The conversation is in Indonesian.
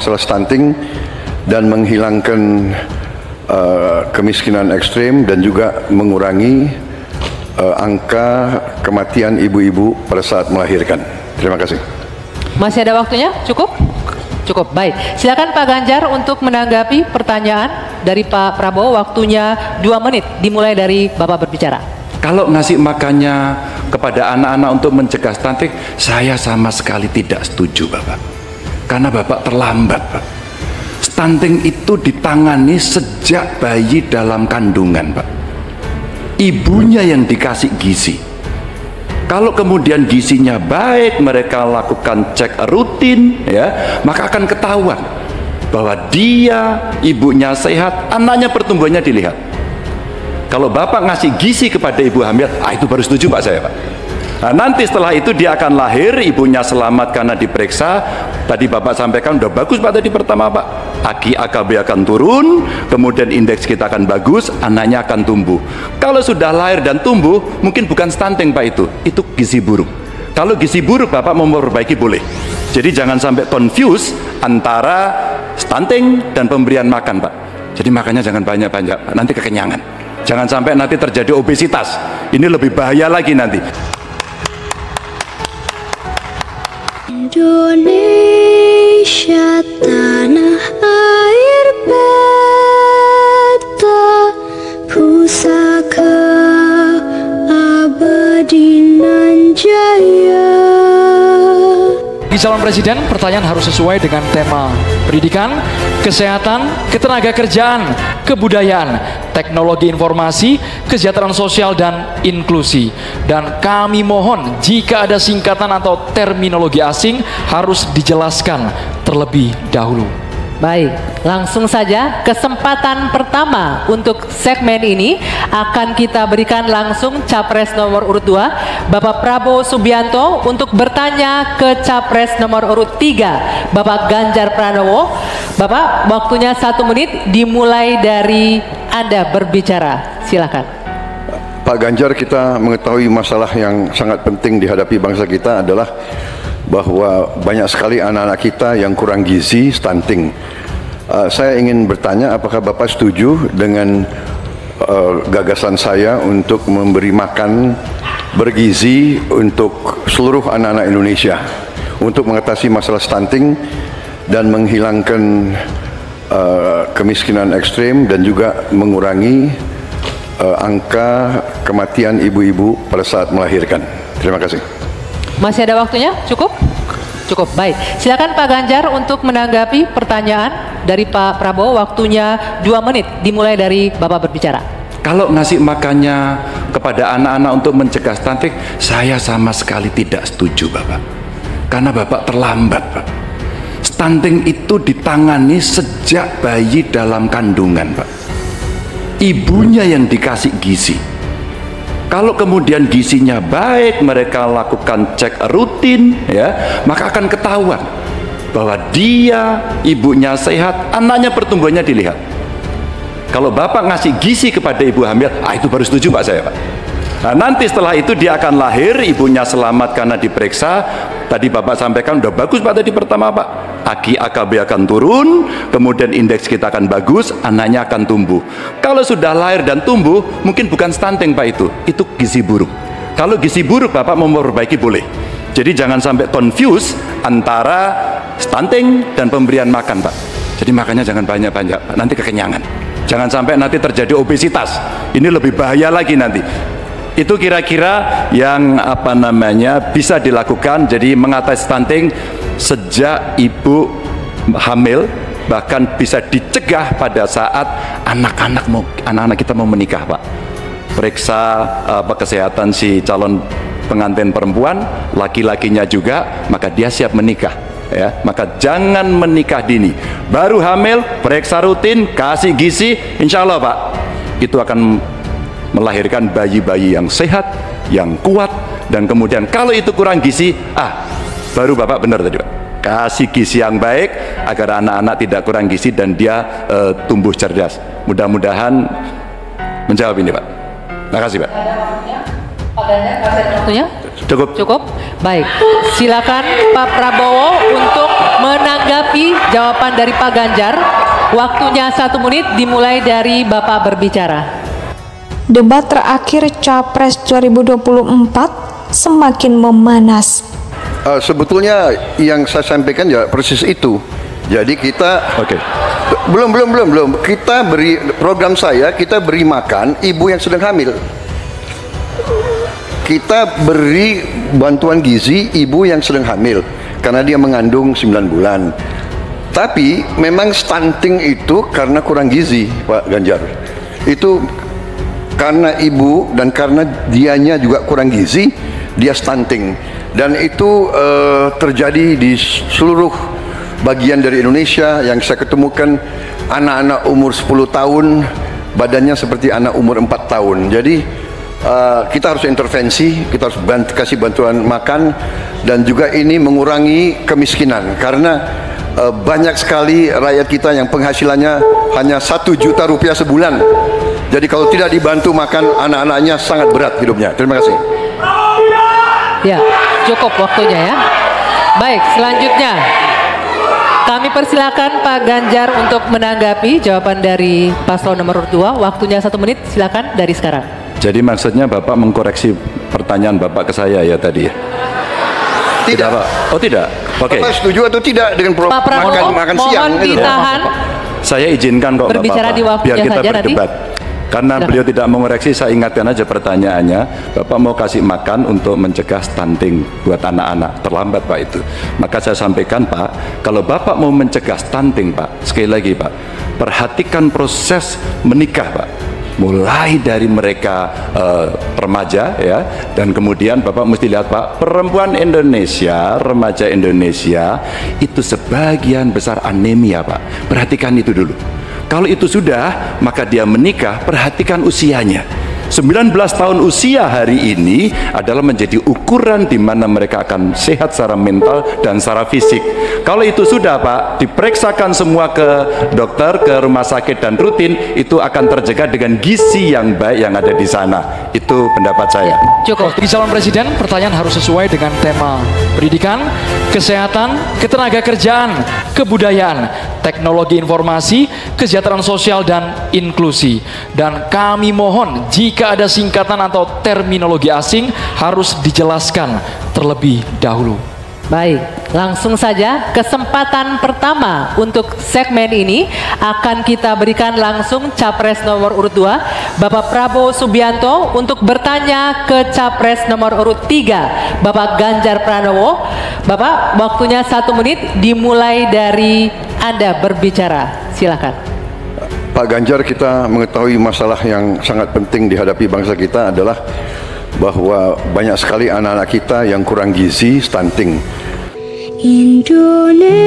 masalah stunting dan menghilangkan kemiskinan ekstrem dan juga mengurangi angka kematian ibu-ibu pada saat melahirkan. Terima kasih. Masih ada waktunya? Cukup? Cukup, baik. Silakan Pak Ganjar untuk menanggapi pertanyaan dari Pak Prabowo. Waktunya 2 menit, dimulai dari Bapak berbicara. Kalau ngasih makannya kepada anak-anak untuk mencegah stunting, saya sama sekali tidak setuju, Bapak. Karena Bapak terlambat, Pak. Stunting itu ditangani sejak bayi dalam kandungan, Pak. Ibunya yang dikasih gizi. Kalau kemudian gizinya baik, mereka lakukan cek rutin, ya, maka akan ketahuan bahwa dia, ibunya sehat, anaknya pertumbuhannya dilihat. Kalau bapak ngasih gizi kepada ibu hamil, itu baru setuju Pak saya, Pak. Nah, nanti setelah itu dia akan lahir, ibunya selamat karena diperiksa. Tadi Bapak sampaikan udah bagus Pak tadi pertama Pak. AKI AKB akan turun, kemudian indeks kita akan bagus, anaknya akan tumbuh. Kalau sudah lahir dan tumbuh, mungkin bukan stunting Pak itu gizi buruk. Kalau gizi buruk Bapak mau memperbaiki boleh. Jadi jangan sampai confuse antara stunting dan pemberian makan Pak. Jadi makannya jangan banyak-banyak, nanti kekenyangan. Jangan sampai nanti terjadi obesitas. Ini lebih bahaya lagi nanti. Indonesia tanah air beta, pusaka abadi nan jaya. Di calon presiden, pertanyaan harus sesuai dengan tema pendidikan, kesehatan, ketenagakerjaan, kebudayaan, teknologi informasi, kesejahteraan sosial, dan inklusi. Dan kami mohon jika ada singkatan atau terminologi asing harus dijelaskan terlebih dahulu. Baik, langsung saja kesempatan pertama untuk segmen ini akan kita berikan langsung Capres nomor urut 2 Bapak Prabowo Subianto untuk bertanya ke Capres nomor urut 3 Bapak Ganjar Pranowo. Bapak, waktunya 1 menit, dimulai dari Anda berbicara. Silakan. Pak Ganjar, kita mengetahui masalah yang sangat penting dihadapi bangsa kita adalah bahwa banyak sekali anak-anak kita yang kurang gizi, stunting. Saya ingin bertanya, apakah Bapak setuju dengan gagasan saya untuk memberi makan bergizi untuk seluruh anak-anak Indonesia untuk mengatasi masalah stunting dan menghilangkan kemiskinan ekstrem dan juga mengurangi angka kematian ibu-ibu pada saat melahirkan. Terima kasih. Masih ada waktunya? Cukup? Cukup, baik. Silakan Pak Ganjar untuk menanggapi pertanyaan dari Pak Prabowo. Waktunya 2 menit, dimulai dari Bapak berbicara. Kalau ngasih makannya kepada anak-anak untuk mencegah stunting, saya sama sekali tidak setuju Bapak. Karena Bapak terlambat Pak. Stunting itu ditangani sejak bayi dalam kandungan Pak. Ibunya yang dikasih gizi. Kalau kemudian gizinya baik, mereka lakukan cek rutin, ya, maka akan ketahuan bahwa dia, ibunya sehat, anaknya pertumbuhannya dilihat. Kalau bapak ngasih gizi kepada ibu hamil, itu baru setuju Pak saya, Pak. Nah, nanti setelah itu dia akan lahir, ibunya selamat karena diperiksa. Tadi Bapak sampaikan udah bagus Pak tadi pertama Pak. AKI AKB akan turun, kemudian indeks kita akan bagus, anaknya akan tumbuh. Kalau sudah lahir dan tumbuh, mungkin bukan stunting Pak itu gizi buruk. Kalau gizi buruk Bapak mau memperbaiki boleh. Jadi jangan sampai confuse antara stunting dan pemberian makan Pak. Jadi makannya jangan banyak-banyak, nanti kekenyangan. Jangan sampai nanti terjadi obesitas. Ini lebih bahaya lagi nanti. Itu kira-kira yang bisa dilakukan. Jadi mengatasi stunting sejak ibu hamil, bahkan bisa dicegah pada saat anak-anak kita mau menikah Pak. Periksa kesehatan si calon pengantin perempuan, laki-lakinya juga, maka dia siap menikah. Ya, maka jangan menikah dini. Baru hamil, periksa rutin, kasih gizi, insya Allah Pak, itu akan melahirkan bayi-bayi yang sehat, yang kuat, dan kemudian kalau itu kurang gizi, baru Bapak benar tadi Pak. Kasih gizi yang baik agar anak-anak tidak kurang gizi dan dia tumbuh cerdas. Mudah-mudahan menjawab ini Pak. Terima kasih Pak. Ada waktunya? Pak Ganjar, waktunya? Cukup. Cukup? Baik. Silakan Pak Prabowo untuk menanggapi jawaban dari Pak Ganjar. Waktunya 1 menit dimulai dari Bapak berbicara. Debat terakhir Capres 2024 semakin memanas. Sebetulnya yang saya sampaikan ya persis itu. Jadi kita Oke. belum. Kita beri program kita beri makan ibu yang sedang hamil. Kita beri bantuan gizi ibu yang sedang hamil karena dia mengandung 9 bulan. Tapi memang stunting itu karena kurang gizi, Pak Ganjar. Itu karena ibu dan karena dianya juga kurang gizi, dia stunting. Dan itu terjadi di seluruh bagian dari Indonesia. Yang saya ketemukan anak-anak umur 10 tahun badannya seperti anak umur 4 tahun. Jadi kita harus intervensi, kita harus kasih bantuan makan, dan juga ini mengurangi kemiskinan karena banyak sekali rakyat kita yang penghasilannya hanya 1 juta rupiah sebulan. Jadi kalau tidak dibantu makan anak-anaknya sangat berat hidupnya. Terima kasih. Ya, cukup waktunya ya. Baik, selanjutnya kami persilakan Pak Ganjar untuk menanggapi jawaban dari paslon nomor 2. Waktunya 1 menit, silakan dari sekarang. Jadi maksudnya Bapak mengkoreksi pertanyaan Bapak ke saya ya tadi ya? Tidak, Pak. Oh tidak? Oke. Bapak setuju atau tidak dengan Pak Prabowo, makan mohon siang? Itu? ditahan. Saya izinkan kok Berbicara Bapak, di waktunya biar kita saja berdebat. Karena Silakan. beliau tidak mengoreksi, saya ingatkan aja pertanyaannya. Bapak mau kasih makan untuk mencegah stunting buat anak-anak. Terlambat Pak itu. Maka saya sampaikan Pak, kalau Bapak mau mencegah stunting Pak, sekali lagi Pak, perhatikan proses menikah Pak. Mulai dari mereka remaja ya, dan kemudian Bapak mesti lihat Pak, perempuan Indonesia, remaja Indonesia itu sebagian besar anemia Pak. Perhatikan itu dulu. Kalau itu sudah, maka dia menikah, perhatikan usianya. 19 tahun usia hari ini adalah menjadi ukuran di mana mereka akan sehat secara mental dan secara fisik. Kalau itu sudah Pak, diperiksakan semua ke dokter, ke rumah sakit dan rutin, itu akan terjaga dengan gizi yang baik yang ada di sana. Itu pendapat saya. Cukup. Bagi calon presiden, pertanyaan harus sesuai dengan tema pendidikan, kesehatan, ketenagakerjaan, kebudayaan, teknologi informasi, kesejahteraan sosial, dan inklusi. Dan kami mohon jika ada singkatan atau terminologi asing harus dijelaskan terlebih dahulu. Baik, langsung saja kesempatan pertama untuk segmen ini akan kita berikan langsung Capres nomor urut 2 Bapak Prabowo Subianto untuk bertanya ke Capres nomor urut 3 Bapak Ganjar Pranowo. Bapak, waktunya 1 menit dimulai dari Anda berbicara. Silakan. Pak Ganjar, kita mengetahui masalah yang sangat penting dihadapi bangsa kita adalah bahwa banyak sekali anak-anak kita yang kurang gizi, stunting. Indonesia